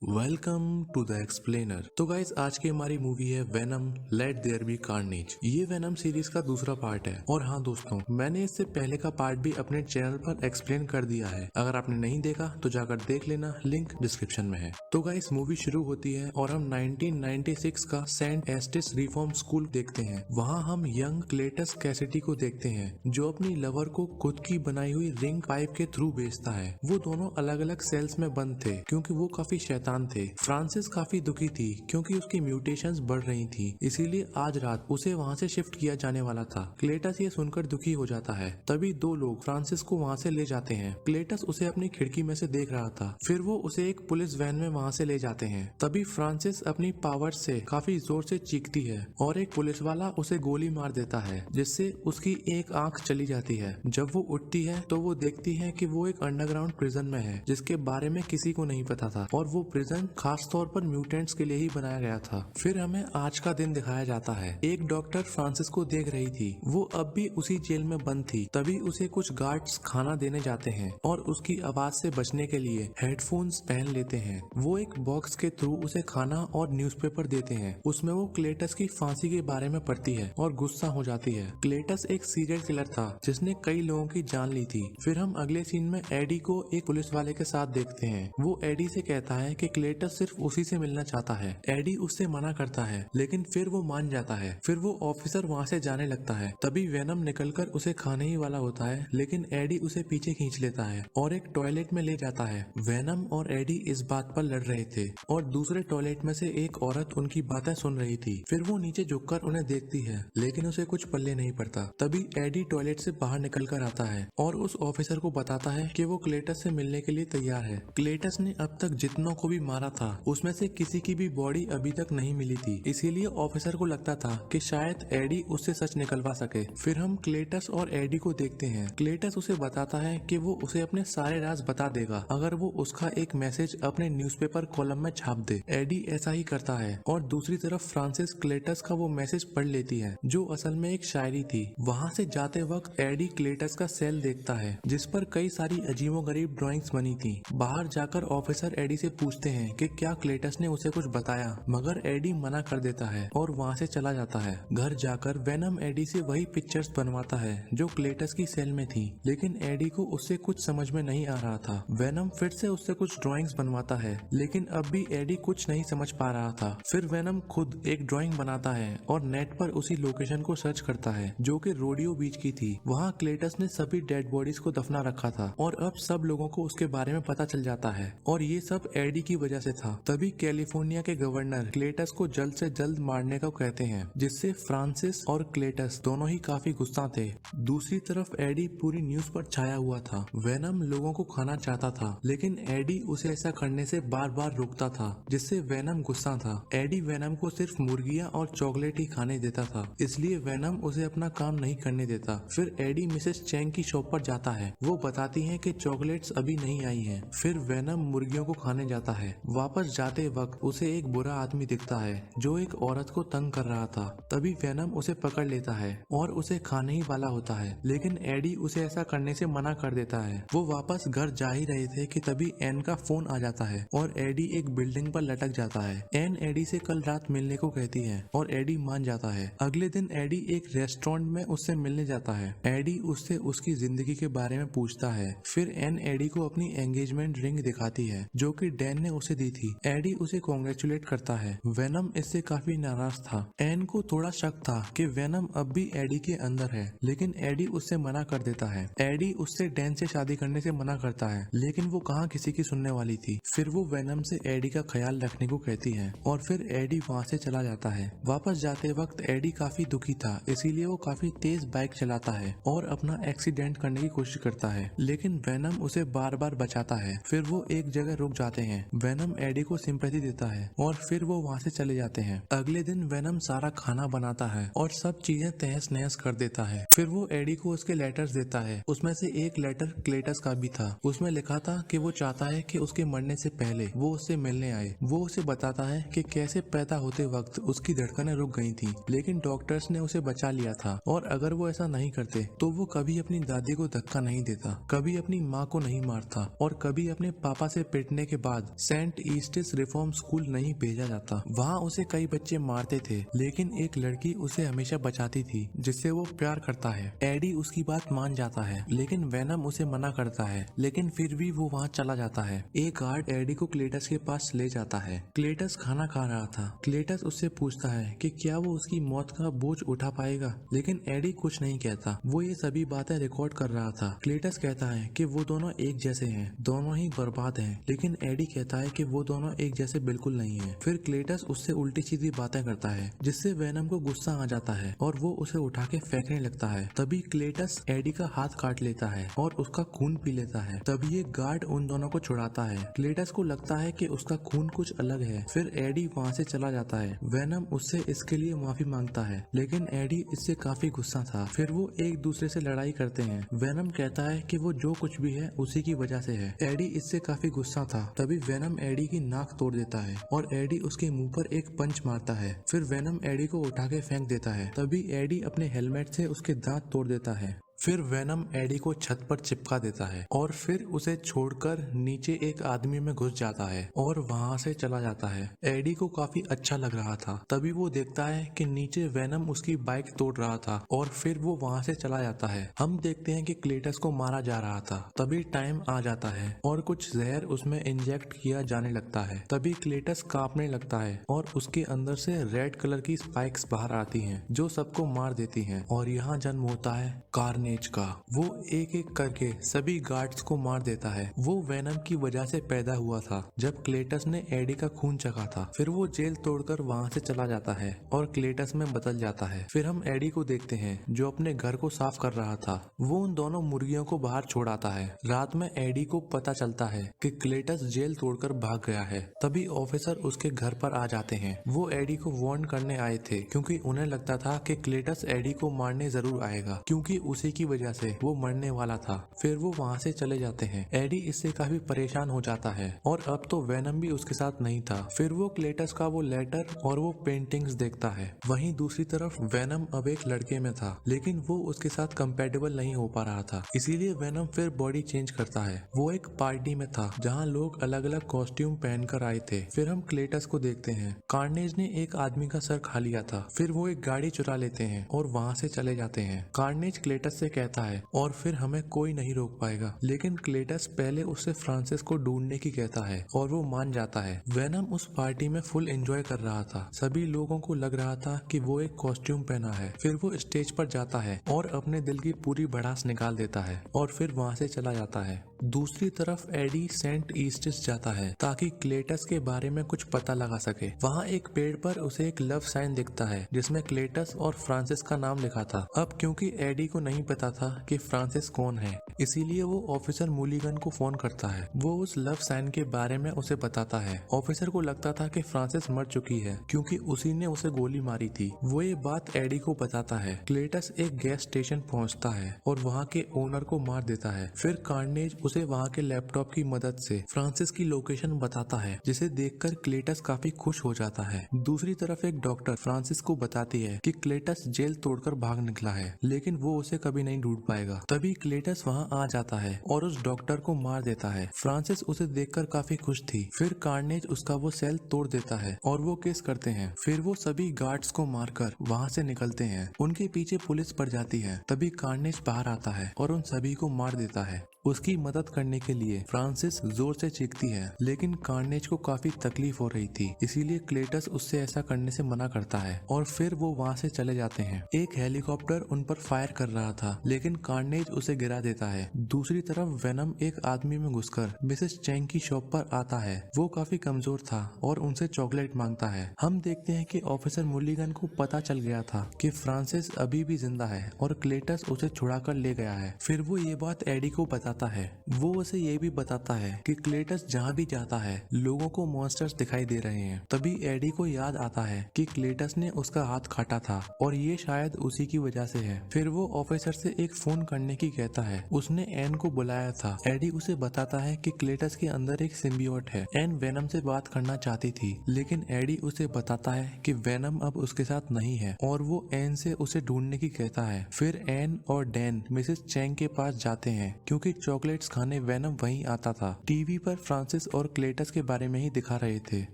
Welcome to the explainer. तो guys आज की हमारी मूवी है Venom let there be Carnage. ये वेनम सीरीज का दूसरा पार्ट है। और हाँ दोस्तों, मैंने इससे पहले का पार्ट भी अपने चैनल पर एक्सप्लेन कर दिया है। अगर आपने नहीं देखा तो जाकर देख लेना, लिंक डिस्क्रिप्शन में है। तो गाइस मूवी शुरू होती है और हम 1996 का सेंट एस्टिस रिफॉर्म स्कूल देखते हैं। वहाँ हम यंग क्लेटस कैसिडी को देखते हैं जो अपनी लवर को खुद की बनाई हुई रिंग पाइप के थ्रू बेचता है। वो दोनों अलग अलग सेल्स में बंद थे क्योंकि वो काफी शैतान थे। फ्रांसिस काफी दुखी थी क्योंकि उसकी म्यूटेशंस बढ़ रही थी, इसीलिए आज रात उसे वहाँ से शिफ्ट किया जाने वाला था। क्लेटस ये सुनकर दुखी हो जाता है। तभी दो लोग फ्रांसिस को वहाँ से ले जाते हैं। क्लेटस उसे अपनी खिड़की में से देख रहा था। फिर वो उसे एक पुलिस वैन में वहाँ से ले जाते हैं। तभी फ्रांसिस अपनी पावर से काफी जोर से चीखती है और एक पुलिस वाला उसे गोली मार देता है जिससे उसकी एक आंख चली जाती है। जब वो उठती है तो वो देखती है कि वो एक अंडरग्राउंड प्रिजन में है जिसके बारे में किसी को नहीं पता था और वो प्रिजन खास तौर पर म्यूटेंट्स के लिए ही बनाया गया था। फिर हमें आज का दिन दिखाया जाता है। एक डॉक्टर फ्रांसिस को देख रही थी। वो अब भी उसी जेल में बंद थी। तभी उसे कुछ गार्ड्स खाना देने जाते हैं और उसकी आवाज से बचने के लिए हेडफोन्स पहन लेते हैं। वो एक बॉक्स के थ्रू उसे खाना और न्यूज़पेपर देते हैं। उसमें वो क्लेटस की फांसी के बारे में पढ़ती है और गुस्सा हो जाती है। क्लेटस एक सीरियल किलर था जिसने कई लोगों की जान ली थी। फिर हम अगले सीन में एडी को एक पुलिस वाले के साथ देखते हैं। वो एडी से कहता है कि क्लेटस सिर्फ उसी से मिलना चाहता है। एडी उससे मना करता है लेकिन फिर वो मान जाता है। फिर वो ऑफिसर वहाँ से जाने लगता है। तभी वेनम निकलकर उसे खाने ही वाला होता है लेकिन एडी उसे पीछे खींच लेता है और एक टॉयलेट में ले जाता है। वेनम और एडी इस बात पर लड़ रहे थे और दूसरे टॉयलेट में से एक औरत उनकी बातें सुन रही थी। फिर वो नीचे झुककर उन्हें देखती है लेकिन उसे कुछ पल्ले नहीं पड़ता। तभी एडी टॉयलेट से बाहर निकल कर आता है और उस ऑफिसर को बताता है कि वो क्लेटस से मिलने के लिए तैयार है। क्लेटस ने अब तक जितनों को भी मारा था उसमें से किसी की भी बॉडी अभी तक नहीं मिली थी, इसीलिए ऑफिसर को लगता था कि शायद एडी उससे सच निकलवा सके। फिर हम क्लेटस और एडी को देखते हैं। क्लेटस उसे बताता है कि वो उसे अपने सारे राज बता देगा अगर वो उसका एक मैसेज अपने न्यूज़पेपर कॉलम में छाप दे। एडी ऐसा ही करता है और दूसरी तरफ फ्रांसिस क्लेटस का वो मैसेज पढ़ लेती है जो असल में एक शायरी थी। वहाँ से जाते वक्त एडी क्लेटस का सेल देखता है जिस पर कई सारी अजीबोगरीब ड्राइंग्स बनी थी। बाहर जाकर ऑफिसर एडी से पूछते हैं कि क्या क्लेटस ने उसे कुछ बताया, मगर एडी मना कर देता है और वहाँ से चला जाता है। घर जाकर वेनम एडी से वही पिक्चर्स बनवाता है जो क्लेटस की सेल में थी, लेकिन एडी को उससे कुछ समझ में नहीं आ रहा था। वेनम फिर से उससे कुछ ड्राइंग्स बनवाता है लेकिन अब भी एडी कुछ नहीं समझ पा रहा था। फिर वेनम खुद एक ड्राइंग बनाता है और नेट पर उसी लोकेशन को सर्च करता है जो कि रोडियो बीच की थी। वहाँ क्लेटस ने सभी डेड बॉडीज को दफना रखा था और अब सब लोगों को उसके बारे में पता चल जाता है और ये सब एडी की वजह से था। तभी कैलिफोर्निया के गवर्नर क्लेटस को जल्द से जल्द मारने को कहते हैं जिससे फ्रांसिस और क्लेटस दोनों ही काफी गुस्सा थे। दूसरी तरफ एडी पूरी न्यूज पर छाया हुआ था। वेनम लोगों को खाना चाहता था लेकिन एडी उसे ऐसा करने से बार बार रोकता था जिससे वेनम गुस्सा था। एडी वेनम को सिर्फ मुर्गियां और चॉकलेट ही खाने देता था, इसलिए वेनम उसे अपना काम नहीं करने देता। फिर एडी मिसेस चैंग की शॉप पर जाता है। वो बताती है कि चॉकलेट्स अभी नहीं आई हैं। फिर वेनम मुर्गियों को खाने जाता है। वापस जाते वक्त उसे एक बुरा आदमी दिखता है जो एक औरत को तंग कर रहा था। तभी वेनम उसे पकड़ लेता है और उसे खाने ही वाला होता है लेकिन एडी उसे ऐसा करने से मना कर देता है। वो वापस घर जा ही रहे थे कि तभी एन का फोन आ जाता है और एडी एक बिल्डिंग पर लटक जाता है। एन एडी से कल रात मिलने को कहती है और एडी मान जाता है। अगले दिन एडी एक रेस्टोरेंट में उससे मिलने जाता है। एडी उससे उसकी जिंदगी के बारे में पूछता है। फिर एन एडी को अपनी एंगेजमेंट रिंग दिखाती है जो कि डैन ने उसे दी थी। एडी उसे कॉन्ग्रेचुलेट करता है। वेनम इससे काफी नाराज था। एन को थोड़ा शक था कि वेनम अब भी एडी के अंदर है लेकिन एडी उससे मना कर देता है। एडी उससे डैन से शादी करने से मना करता है लेकिन वो कहाँ किसी की सुनने वाली थी। फिर वो वेनम से एडी का ख्याल रखने को कहती है और फिर एडी वहाँ से चला जाता है। वापस जाते वक्त एडी काफी दुखी था, इसीलिए वो काफी तेज बाइक चलाता है और अपना एक्सीडेंट करने की कोशिश करता है लेकिन वेनम उसे बार बार बचाता है। फिर वो एक जगह रुक जाते हैं। वेनम एडी को सिंपैथी देता है और फिर वो वहाँ से चले जाते हैं। अगले दिन वेनम सारा खाना बनाता है और सब चीजें तहस नहस कर देता है। फिर वो एडी को उसके लेटर्स देता है। उसमें से एक लेटर क्लेटस का भी था। उसमें लिखा था कि वो चाहता है कि उसके मरने से पहले वो उससे मिलने आए। वो उसे बताता है कि कैसे पैदा होते वक्त उसकी धड़कनें रुक गई थी लेकिन डॉक्टर्स ने उसे बचा लिया था और अगर वो ऐसा नहीं करते तो वो कभी अपनी दादी को धक्का नहीं देता, कभी अपनी माँ को नहीं मारता और कभी अपने पापा से पिटने के बाद सेंट ईस्टिस रिफॉर्म स्कूल नहीं भेजा जाता। वहाँ उसे कई बच्चे मारते थे, लेकिन एक लड़की उसे हमेशा बचाती थी जिससे वो प्यार करता है। एडी उसकी बात मान जाता है, लेकिन वेनम उसे मना करता है, लेकिन फिर भी वो वहाँ चला जाता है। एक गार्ड एडी को क्लेटस के पास ले जाता है। क्लेटस खाना खा रहा था। क्लेटस उससे पूछता है कि क्या वो उसकी मौत का बोझ उठा पाएगा, लेकिन एडी कुछ नहीं कहता। वो ये सभी बातें रिकॉर्ड कर रहा था। क्लेटस कहता है कि वो दोनों एक जैसे हैं, दोनों ही बर्बाद हैं, लेकिन एडी कहता है कि वो दोनों एक जैसे बिल्कुल नहीं है। फिर क्लेटस उससे उल्टी सीधी बातें करता है, जिससे वेनम को गुस्सा आ जाता है और वो उसे उठा के फेंकने लगता है। तभी क्लेटस एडी का हाथ काट लेता है और उसका खून पी लेता है। तभी एक गार्ड उन दोनों को छुड़ाता है। क्लेटस को लगता है कि उसका खून कुछ अलग है। फिर एडी वहाँ से चला जाता है। वेनम उससे इसके लिए माफी मांगता है, लेकिन एडी इससे काफी गुस्सा था। फिर वो एक दूसरे से लड़ाई करते हैं। वेनम कहता है कि वो जो कुछ भी है उसी की वजह से है। एडी इससे काफी गुस्सा था। तभी वेनम एडी की नाक तोड़ देता है और एडी उसके मुंह पर एक पंच मारता है। फिर वेनम एडी को उठा के फेंक देता है। तभी एडी अपने हेलमेट से उसके दांत तोड़ देता है। फिर वेनम एडी को छत पर चिपका देता है और फिर उसे छोड़कर नीचे एक आदमी में घुस जाता है और वहां से चला जाता है। एडी को काफी अच्छा लग रहा था। तभी वो देखता है कि नीचे वेनम उसकी बाइक तोड़ रहा था और फिर वो वहां से चला जाता है। हम देखते हैं कि क्लेटस को मारा जा रहा था। तभी टाइम आ जाता है और कुछ जहर उसमें इंजेक्ट किया जाने लगता है। तभी क्लेटस कांपने लगता है और उसके अंदर से रेड कलर की स्पाइक्स बाहर आती हैं, जो सबको मार देती हैं। और यहाँ जन्म होता है कार्नेज का। वो एक एक करके सभी गार्ड्स को मार देता है। वो वेनम की वजह से पैदा हुआ था, जब क्लेटस ने एडी का खून चखा था। फिर वो जेल तोड़कर वहाँ से चला जाता है और क्लेटस में बदल जाता है। फिर हम एडी को देखते हैं, जो अपने घर को साफ कर रहा था। वो उन दोनों मुर्गियों को बाहर छोड़ाता है। रात में एडी को पता चलता है कि क्लेटस जेल तोड़कर भाग गया है। तभी ऑफिसर उसके घर पर आ जाते हैं। वो एडी को वार्न करने आए थे, क्योंकि उन्हें लगता था कि क्लेटस एडी को मारने जरूर आएगा, क्योंकि उसी की वजह से वो मरने वाला था। फिर वो वहाँ से चले जाते हैं। एडी इससे काफी परेशान हो जाता है और अब तो वेनम भी उसके साथ नहीं था। फिर वो क्लेटस का वो लेटर और वो पेंटिंग्स देखता है। वहीं दूसरी तरफ वेनम अब एक लड़के में था, लेकिन वो उसके साथ कंपेटेबल नहीं हो पा रहा था। इसीलिए वेनम फिर बॉडी चेंज करता है। वो एक पार्टी में था जहाँ लोग अलग अलग कॉस्ट्यूम पहनकर आए थे। फिर हम क्लेटस को देखते हैं। कार्नेज ने एक आदमी का सर खा लिया था। फिर वो एक गाड़ी चुरा लेते हैं और वहाँ से चले जाते हैं। कार्नेज क्लेटस से कहता है और फिर हमें कोई नहीं रोक पाएगा, लेकिन क्लेटस पहले उससे फ्रांसिस को ढूंढने की कहता है और वो मान जाता है। वेनम उस पार्टी में फुल एंजॉय कर रहा था। सभी लोगों को लग रहा था कि वो एक कॉस्ट्यूम पहना है। फिर वो स्टेज पर जाता है और अपने दिल की पूरी भड़ास निकाल देता है और फिर वहाँ से चला जाता है। दूसरी तरफ एडी सेंट ईस्टिस जाता है ताकि क्लेटस के बारे में कुछ पता लगा सके। वहाँ एक पेड़ पर उसे एक लव साइन दिखता है, जिसमें क्लेटस और फ्रांसिस का नाम लिखा था। अब क्योंकि एडी को नहीं पता था कि फ्रांसिस कौन है, इसीलिए वो ऑफिसर मूलिगन को फोन करता है। वो उस लव साइन के बारे में उसे बताता है। ऑफिसर को लगता था कि फ्रांसिस मर चुकी है, क्योंकि उसी ने उसे गोली मारी थी। वो ये बात एडी को बताता है। क्लेटस एक गैस स्टेशन पहुंचता है और वहाँ के ओनर को मार देता है। फिर कार्नेज उसे वहाँ के लैपटॉप की मदद से फ्रांसिस की लोकेशन बताता है, जिसे देखकर क्लेटस काफी खुश हो जाता है। दूसरी तरफ एक डॉक्टर फ्रांसिस को बताती है कि क्लेटस जेल तोड़कर भाग निकला है, लेकिन वो उसे कभी नहीं ढूंढ पाएगा। तभी क्लेटस वहाँ आ जाता है और उस डॉक्टर को मार देता है। फ्रांसिस उसे देखकर काफी खुश थी। फिर कार्नेज उसका वो सेल तोड़ देता है और वो किस करते हैं। फिर वो सभी गार्ड्स को मारकर वहाँ से निकलते हैं। उनके पीछे पुलिस पड़ जाती है। तभी कार्नेज बाहर आता है और उन सभी को मार देता है। उसकी मदद करने के लिए फ्रांसिस जोर से चीखती है, लेकिन कार्नेज को काफी तकलीफ हो रही थी, इसीलिए क्लेटस उससे ऐसा करने से मना करता है और फिर वो वहाँ से चले जाते हैं। एक हेलीकॉप्टर उन पर फायर कर रहा था, लेकिन कार्नेज उसे गिरा देता है। दूसरी तरफ वेनम एक आदमी में घुसकर मिसेस चैंग की शॉप पर आता है। वो काफी कमजोर था और उनसे चॉकलेट मांगता है। हम देखते हैं कि ऑफिसर मुलिगन को पता चल गया था कि फ्रांसिस अभी भी जिंदा है और क्लेटस उसे छुड़ा कर ले गया है। फिर वो ये बात एडी को बताता है। वो उसे ये भी बताता है कि क्लेटस जहाँ भी जाता है लोगों को मॉन्स्टर्स दिखाई दे रहे हैं। तभी एडी को याद आता है कि क्लेटस ने उसका हाथ काटा था और ये शायद उसी की वजह से है। फिर वो ऑफिसर से एक फोन करने की कहता है। उसने एन को बुलाया था। एडी उसे बताता है कि क्लेटस के अंदर एक सिम्बियोट है। एन वेनम से बात करना चाहती थी, लेकिन एडी उसे बताता है कि वेनम अब उसके साथ नहीं है और वो एन से उसे ढूंढने की कहता है। फिर एन और डैन मिसेस चैंग के पास जाते हैं, क्योंकि चॉकलेट्स खाने वेनम वहीं आता था। टीवी पर फ्रांसिस और क्लेटस के बारे में ही दिखा रहे थे।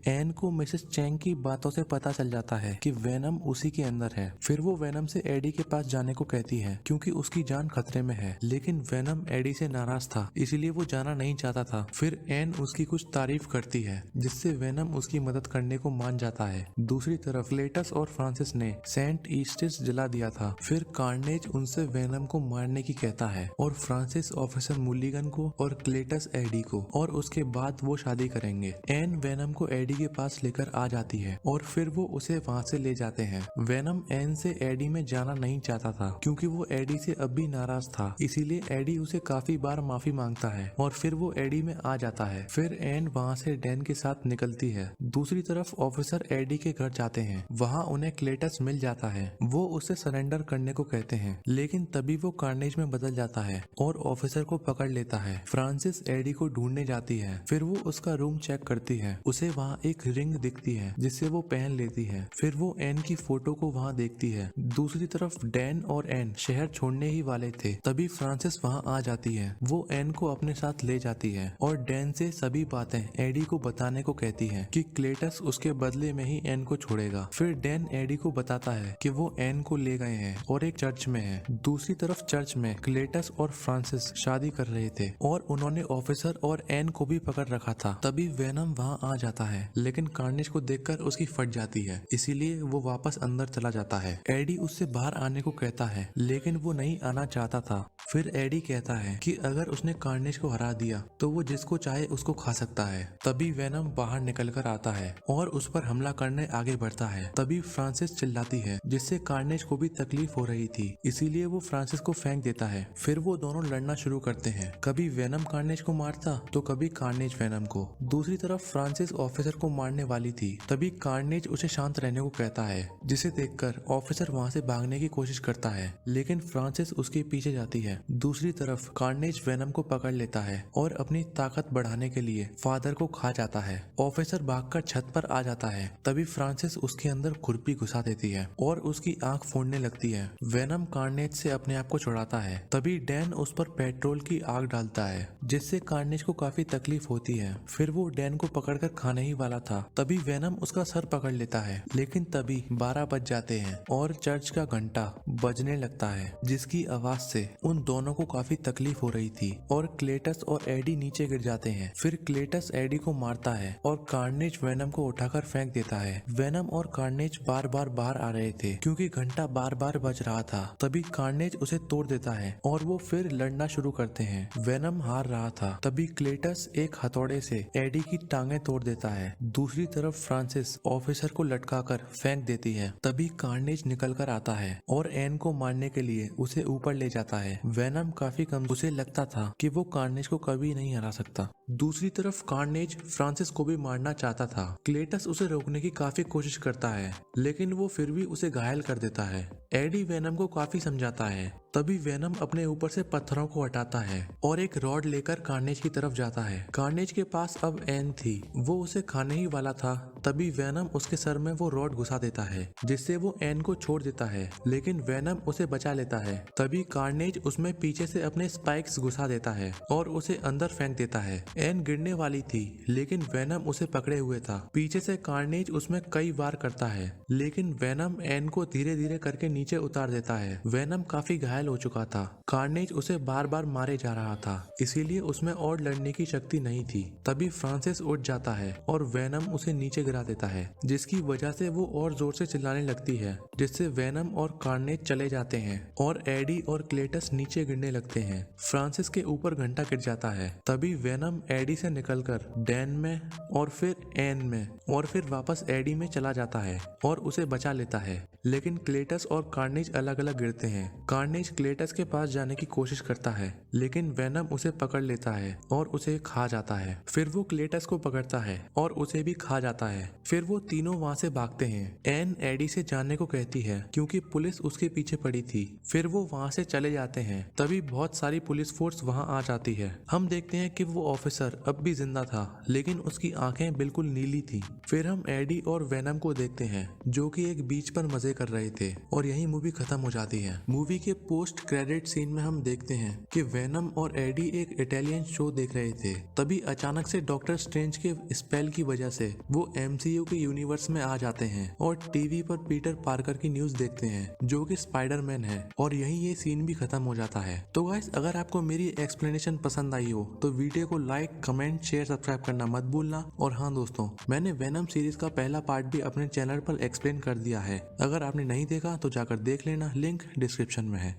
एन को मिसेस चैंग की बातों से पता चल जाता है कि वेनम उसी के अंदर है। फिर वो वेनम से एडी के पास जाने को कहती है क्योंकि उसकी जान खतरे में है, लेकिन वेनम एडी से नाराज था, इसलिए वो जाना नहीं चाहता था। फिर एन उसकी कुछ तारीफ करती है जिससे वेनम उसकी मदद करने को मान जाता है। दूसरी तरफ क्लेटस और फ्रांसिस ने सेंट ईस्टिस जला दिया था। फिर कार्नेज उनसे वेनम को मारने की कहता है और फ्रांसिस ऑफिसर मुलिगन को और क्लेटस एडी को, और उसके बाद वो शादी करेंगे। एन वेनम को एडी के पास लेकर आ जाती है और फिर वो उसे वहाँ से ले जाते हैं। वेनम एन से एडी में जाना नहीं चाहता था क्योंकि वो एडी से अब भी नाराज था, इसीलिए एडी उसे काफी बार माफी मांगता है और फिर वो एडी में आ जाता है। फिर एन वहाँ से डैन के साथ निकलती है। दूसरी तरफ ऑफिसर एडी के घर जाते हैं। वहाँ उन्हें क्लेटस मिल जाता है। वो उसे सरेंडर करने को कहते हैं, लेकिन तभी वो कार्नेज में बदल जाता है और ऑफिसर को पकड़ लेता है। फ्रांसिस एडी को ढूंढने जाती है। फिर वो उसका रूम चेक करती है। उसे वहाँ एक रिंग दिखती है जिसे वो पहन लेती है। फिर वो एन की फोटो को वहाँ देखती है। दूसरी तरफ डैन और एन शहर छोड़ने ही वाले थे, तभी फ्रांसिस वहाँ आ जाती है। वो एन को अपने साथ ले जाती है और डैन से सभी बातें एडी को बताने को कहती है कि क्लेटस उसके बदले में ही एन को छोड़ेगा। फिर डैन एडी को बताता है कि वो एन को ले गए हैं और एक चर्च में है। दूसरी तरफ चर्च में क्लेटस और फ्रांसिस शादी कर रहे थे और उन्होंने ऑफिसर और एन को भी पकड़ रखा था। तभी वेनम वहाँ आ जाता है, लेकिन कार्नेज को देखकर उसकी फट जाती है, इसीलिए वो वापस अंदर चला जाता है। एडी उससे बाहर आने को कहता है, लेकिन वो नहीं आना चाहता था। फिर एडी कहता है कि अगर उसने कार्नेज को हरा दिया तो वो जिसको चाहे उसको खा सकता है। तभी वेनम बाहर निकल कर आता है और उस पर हमला करने आगे बढ़ता है। तभी फ्रांसिस चिल्लाती है, जिससे कार्नेज को भी तकलीफ हो रही थी, इसीलिए वो फ्रांसिस को फेंक देता है। फिर वो दोनों लड़ना शुरू करते हैं। कभी वेनम कार्नेज को मारता तो कभी कार्नेज वेनम को। दूसरी तरफ फ्रांसिस ऑफिसर को मारने वाली थी, तभी कार्नेज उसे शांत रहने को कहता है, जिसे देखकर ऑफिसर वहाँ से भागने की कोशिश करता है, लेकिन फ्रांसिस उसके पीछे जाती है। दूसरी तरफ कार्नेज वेनम को पकड़ लेता है और अपनी ताकत बढ़ाने के लिए फादर को खा जाता है। ऑफिसर भागकर छत पर आ जाता है। तभी फ्रांसिस उसके अंदर खुरपी घुसा देती है और उसकी आंख फोड़ने लगती है। वेनम कार्नेज से अपने आप को छुड़ाता है। तभी डैन उस पर पेट्रोल की आग डालता है, जिससे कार्नेज को काफी तकलीफ होती है। फिर वो डैन को पकड़कर खाने ही वाला था, तभी वेनम उसका सर पकड़ लेता है, लेकिन तभी 12 बज जाते हैं और चर्च का घंटा बजने लगता है, जिसकी आवाज से उन दोनों को काफी तकलीफ हो रही थी और क्लेटस और एडी नीचे गिर जाते हैं। फिर क्लेटस एडी को मारता है और कार्नेज वेनम को उठाकर फेंक देता है। वेनम और कार्नेज बार बार बाहर आ रहे थे क्योंकि घंटा बार बार बज रहा था। तभी कार्नेज उसे तोड़ देता है और वो फिर लड़ना शुरू करते हैं। वेनम हार रहा था। तभी क्लेटस एक हथौड़े से एडी की टांगे तोड़ देता है। दूसरी तरफ फ्रांसिस ऑफिसर को लटकाकर फेंक देती है। तभी कार्नेज निकल कर आता है और एन को मारने के लिए उसे ऊपर ले जाता है। वेनम काफी कम, उसे लगता था कि वो कार्नेज को कभी नहीं हरा सकता। दूसरी तरफ कार्नेज फ्रांसिस को भी मारना चाहता था। क्लेटस उसे रोकने की काफी कोशिश करता है, लेकिन वो फिर भी उसे घायल कर देता है। एडी वेनम को काफी समझाता है। तभी वेनम अपने ऊपर से पत्थरों को हटाता है और एक रॉड लेकर कार्नेज की तरफ जाता है। कार्नेज के पास अब एन थी, वो उसे खाने ही वाला था। तभी वेनम उसके सर में वो रॉड घुसा देता है, जिससे वो एन को छोड़ देता है, लेकिन वेनम उसे बचा लेता है। तभी कार्नेज उसमें पीछे से अपने स्पाइक्स घुसा देता है और उसे अंदर फेंक देता है। एन गिरने वाली थी, लेकिन वेनम उसे पकड़े हुए था। पीछे से कार्नेज उसमें कई वार करता है, लेकिन वेनम एन को धीरे धीरे करके नीचे उतार देता है। वेनम काफी घायल हो चुका था। कार्नेज उसे बार बार मारे जा रहा था, इसीलिए उसमें और लड़ने की शक्ति नहीं थी। तभी फ्रांसिस उठ जाता है और वेनम उसे नीचे गिरा देता है, जिसकी वजह से वो और जोर से चिल्लाने लगती है, जिससे वेनम और कार्नेज चले जाते हैं और एडी और क्लेटस नीचे गिरने लगते हैं। फ्रांसिस के ऊपर घंटा गिर जाता है। तभी वेनम एडी से निकलकर डैन में और फिर एन में और फिर वापस एडी में चला जाता है और उसे बचा लेता है, लेकिन क्लेटस और कार्नेज अलग अलग गिरते हैं। कार्नेज क्लेटस के पास जाने की कोशिश करता है, लेकिन वेनम उसे पकड़ लेता है और उसे खा जाता है। फिर वो क्लेटस को पकड़ता है और उसे भी खा जाता है। फिर वो तीनों वहाँ से भागते हैं। एन एडी से जाने को कहती है क्योंकि पुलिस उसके पीछे पड़ी थी। फिर वो वहाँ से चले जाते हैं। तभी बहुत सारी पुलिस फोर्स वहाँ आ जाती है। हम देखते हैं कि वो ऑफिसर अब भी जिंदा था, लेकिन उसकी आंखें बिल्कुल नीली थी। फिर हम एडी और वेनम को देखते हैं, जो कि एक बीच पर मजे मजे कर रहे थे और यही मूवी खत्म हो जाती है। मूवी के पोस्ट क्रेडिट सीन में हम देखते हैं कि वेनम और एडी एक इटालियन शो देख रहे थे। तभी अचानक से डॉक्टर स्ट्रेंज के स्पेल की वजह से वो एमसीयू के यूनिवर्स में आ जाते हैं और टीवी पर पीटर पार्कर की न्यूज देखते हैं जो कि स्पाइडरमैन है, और यही ये सीन भी खत्म हो जाता है। तो गाइस, अगर आपको मेरी एक्सप्लेनेशन पसंद आई हो तो वीडियो को लाइक, कमेंट, शेयर, सब्सक्राइब करना मत भूलना। और हाँ दोस्तों, मैंने वेनम सीरीज का पहला पार्ट भी अपने चैनल पर एक्सप्लेन कर दिया है। अगर आपने नहीं देखा तो जाकर देख लेना, लिंक डिस्क्रिप्शन में है।